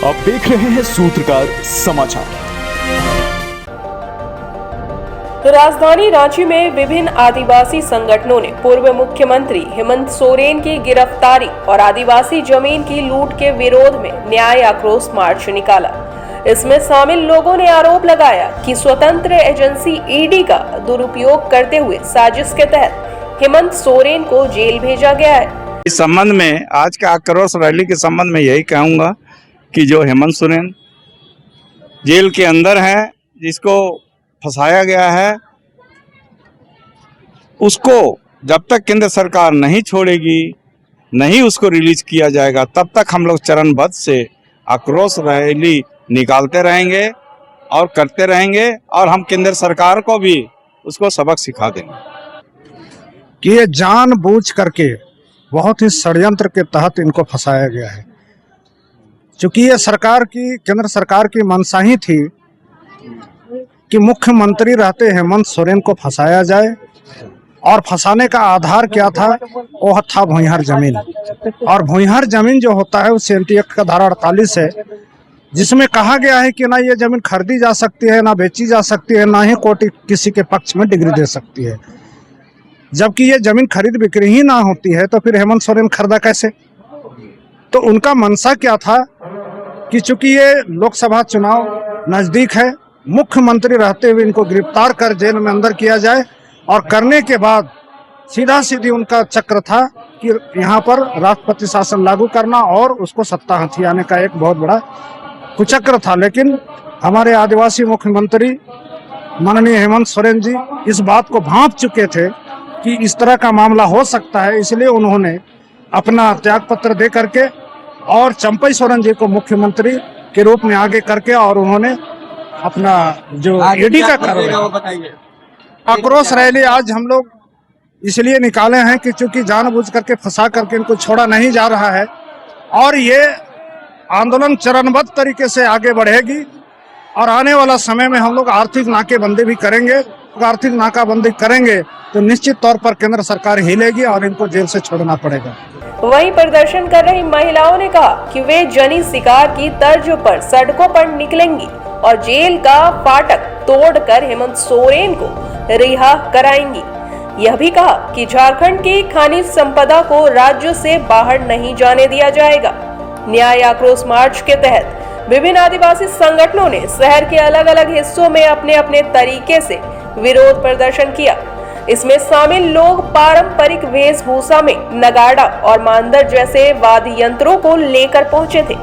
आप देख रहे हैं सूत्रकार समाचार। राजधानी रांची में विभिन्न आदिवासी संगठनों ने पूर्व मुख्यमंत्री हेमंत सोरेन की गिरफ्तारी और आदिवासी जमीन की लूट के विरोध में न्याय आक्रोश मार्च निकाला। इसमें शामिल लोगों ने आरोप लगाया कि स्वतंत्र एजेंसी ईडी का दुरुपयोग करते हुए साजिश के तहत हेमंत सोरेन को जेल भेजा गया है। इस संबंध में आज का आक्रोश रैली के संबंध में यही कहूंगा कि जो हेमंत सोरेन जेल के अंदर है, जिसको फंसाया गया है, उसको जब तक केंद्र सरकार नहीं छोड़ेगी, नहीं उसको रिलीज किया जाएगा, तब तक हम लोग चरणबद्ध से आक्रोश रैली निकालते रहेंगे और करते रहेंगे और हम केंद्र सरकार को भी उसको सबक सिखा देंगे कि ये जानबूझ करके बहुत ही षड्यंत्र के तहत इनको फंसाया गया है। चूंकि ये केंद्र सरकार की मंशा ही थी कि मुख्यमंत्री रहते हेमंत सोरेन को फंसाया जाए, और फंसाने का आधार क्या था? वो था भूंइहार जमीन। और भूंइहार जमीन जो होता है वो सीएनटी एक्ट का धारा 48 है, जिसमें कहा गया है कि ना ये जमीन खरीदी जा सकती है, ना बेची जा सकती है, ना ही कोर्ट किसी के पक्ष में डिग्री दे सकती है। जबकि ये जमीन खरीद बिक्री ही ना होती है तो फिर हेमंत सोरेन खरीदा कैसे? तो उनका मंशा क्या था कि चूंकि ये लोकसभा चुनाव नजदीक है, मुख्यमंत्री रहते हुए इनको गिरफ्तार कर जेल में अंदर किया जाए, और करने के बाद सीधा सीधी उनका चक्र था कि यहाँ पर राष्ट्रपति शासन लागू करना और उसको सत्ता हथियाने का एक बहुत बड़ा कुचक्र था। लेकिन हमारे आदिवासी मुख्यमंत्री माननीय हेमंत सोरेन जी इस बात को भांप चुके थे कि इस तरह का मामला हो सकता है, इसलिए उन्होंने अपना त्याग पत्र दे करके और चंपई सोरेन जी को मुख्यमंत्री के रूप में आगे करके और उन्होंने अपना जो ईडी का कार्रवाई आक्रोश रैली आज हम लोग इसलिए निकाले हैं कि चूंकि जानबूझ करके फंसा करके इनको छोड़ा नहीं जा रहा है, और ये आंदोलन चरणबद्ध तरीके से आगे बढ़ेगी, और आने वाला समय में हम लोग आर्थिक नाकेबंदी भी करेंगे। आर्थिक नाकाबंदी करेंगे तो निश्चित तौर पर केंद्र सरकार हिलेगी और इनको जेल से छोड़ना पड़ेगा। वहीं प्रदर्शन कर रही महिलाओं ने कहा कि वे जनी शिकार की तर्ज पर सड़कों पर निकलेंगी और जेल का फाटक तोड़कर हेमंत सोरेन को रिहा कराएंगी। यह भी कहा कि झारखंड की खनिज संपदा को राज्य से बाहर नहीं जाने दिया जाएगा। न्याय आक्रोश मार्च के तहत विभिन्न आदिवासी संगठनों ने शहर के अलग अलग हिस्सों में अपने अपने तरीके से विरोध प्रदर्शन किया। इसमें शामिल लोग पारंपरिक वेशभूषा में नगाड़ा और मांदर जैसे वाद्य यंत्रों को लेकर पहुंचे थे।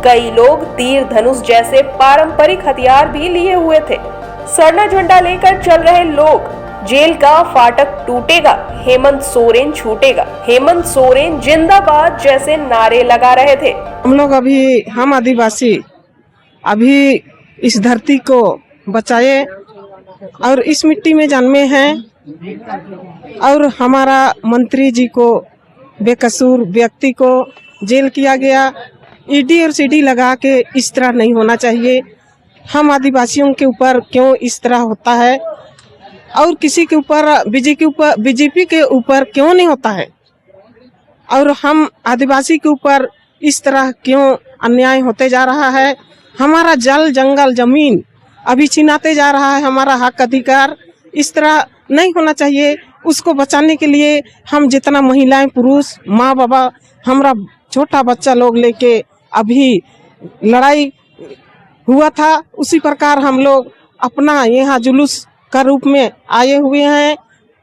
कई लोग तीर धनुष जैसे पारंपरिक हथियार भी लिए हुए थे। सरना झंडा लेकर चल रहे लोग जेल का फाटक टूटेगा, हेमंत सोरेन छूटेगा, हेमंत सोरेन जिंदाबाद जैसे नारे लगा रहे थे। हम आदिवासी अभी इस धरती को बचाए और इस मिट्टी में जन्मे हैं, और हमारा मंत्री जी को बेकसूर व्यक्ति को जेल किया गया। ईडी और सीडी लगा के इस तरह नहीं होना चाहिए। हम आदिवासियों के ऊपर क्यों इस तरह होता है, और किसी के ऊपर बीजेपी के ऊपर क्यों नहीं होता है, और हम आदिवासी के ऊपर इस तरह क्यों अन्याय होते जा रहा है। हमारा जल जंगल जमीन अभी छिनाते जा रहा है, हमारा हक अधिकार इस तरह नहीं होना चाहिए। उसको बचाने के लिए हम जितना महिलाएं, पुरुष, माँ बाबा, हमारा छोटा बच्चा लोग लेके अभी लड़ाई हुआ था, उसी प्रकार हम लोग अपना यहाँ जुलूस का रूप में आए हुए हैं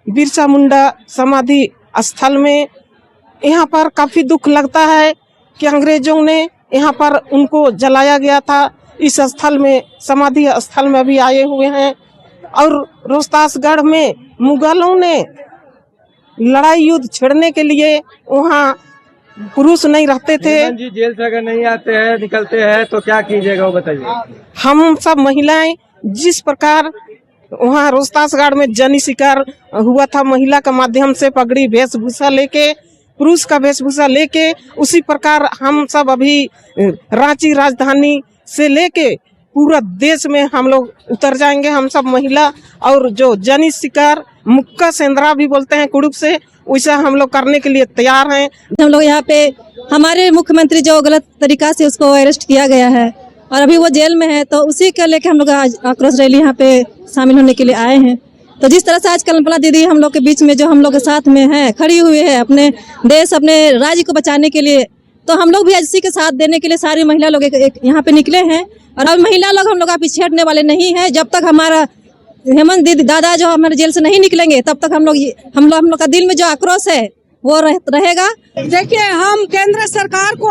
बिरसा मुंडा समाधि स्थल में। यहाँ पर काफी दुख लगता है कि अंग्रेजों ने यहाँ पर उनको जलाया गया था। इस स्थल में, समाधि स्थल में भी आए हुए हैं, और रोहतासगढ़ में मुगलों ने लड़ाई युद्ध छेड़ने के लिए वहाँ पुरुष नहीं रहते थे। जी जेल से अगर नहीं आते हैं, निकलते हैं तो क्या कीजिएगा वो बताइए। हम सब महिलाएं जिस प्रकार वहाँ रोहतासगढ़ में जनी शिकार हुआ था, महिला का माध्यम से पगड़ी वेशभूषा लेके, पुरुष का वेशभूषा लेके, उसी प्रकार हम सब अभी रांची राजधानी से लेके पूरा देश में हम लोग उतर जाएंगे। हम सब महिला और जो जनी शिकार मुक्का सेंद्रा भी बोलते हैं कुड़ुक से, वैसा हम लोग करने के लिए तैयार हैं। हम लोग यहाँ पे हमारे मुख्यमंत्री जो गलत तरीका से उसको अरेस्ट किया गया है और अभी वो जेल में है, तो उसी को लेकर हम लोग आज आक्रोश रैली यहाँ पे शामिल होने के लिए आए हैं। तो जिस तरह से आज कल्पना दीदी हम लोग के बीच में जो हम लोग के साथ में है, खड़ी हुई है अपने देश अपने राज्य को बचाने के लिए, तो हम लोग भी आज इसी के साथ देने के लिए सारी महिला लोग एक यहाँ पे निकले हैं। और अब महिला लोग हम लोग आप पीछे हटने वाले नहीं है। जब तक हमारा हेमंत दीदी दादा जो हमारे जेल से नहीं निकलेंगे, तब तक हम लोग का दिल में जो आक्रोश है वो रहेगा। देखिए, हम केंद्र सरकार को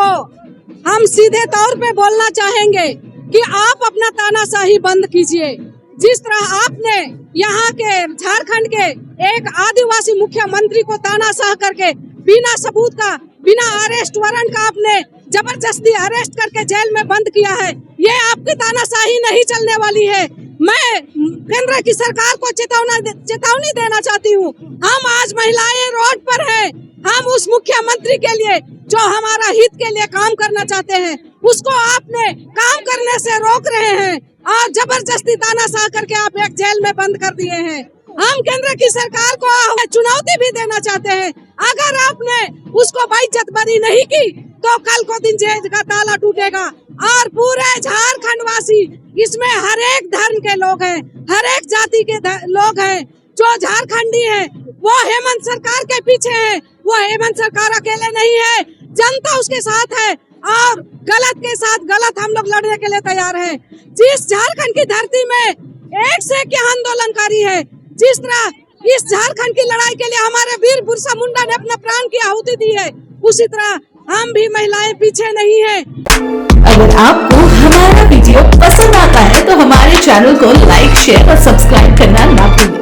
हम सीधे तौर पे बोलना चाहेंगे कि आप अपना तानाशाही बंद कीजिए। जिस तरह आपने यहाँ के झारखंड के एक आदिवासी मुख्यमंत्री को तानाशाह करके बिना सबूत का, बिना अरेस्ट वारंट का आपने जबरदस्ती अरेस्ट करके जेल में बंद किया है, ये आपकी तानाशाही नहीं चलने वाली है। मैं केंद्र की सरकार को चेतावनी देना चाहती हूँ। हम आज महिलाएं रोड पर हैं। हम उस मुख्यमंत्री के लिए जो हमारा हित के लिए काम करना चाहते हैं, उसको आपने काम करने से रोक रहे हैं और जबरदस्ती तानाशाह करके आप एक जेल में बंद कर दिए हैं। हम केंद्र की सरकार को चुनौती भी देना चाहते हैं, अगर आपने उसको बेइज्जत बरी नहीं की तो कल को दिन जेल का ताला टूटेगा और पूरे झारखंड वासी, इसमें हर एक धर्म के लोग हैं, हर एक जाति के लोग हैं जो झारखंडी हैं, वो हेमंत सरकार के पीछे हैं। वो हेमंत सरकार अकेले नहीं है, जनता उसके साथ है और गलत के साथ गलत हम लोग लड़ने के लिए तैयार हैं। जिस झारखंड की धरती में एक से एक आंदोलनकारी है, जिस तरह इस झारखंड की लड़ाई के लिए हमारे वीर बिरसा मुंडा ने अपना प्राण की आहुति दी है, उसी तरह हम भी महिलाएं पीछे नहीं है। अगर आपको हमारा वीडियो पसंद आता है तो हमारे चैनल को लाइक, शेयर और सब्सक्राइब करना ना भूलें।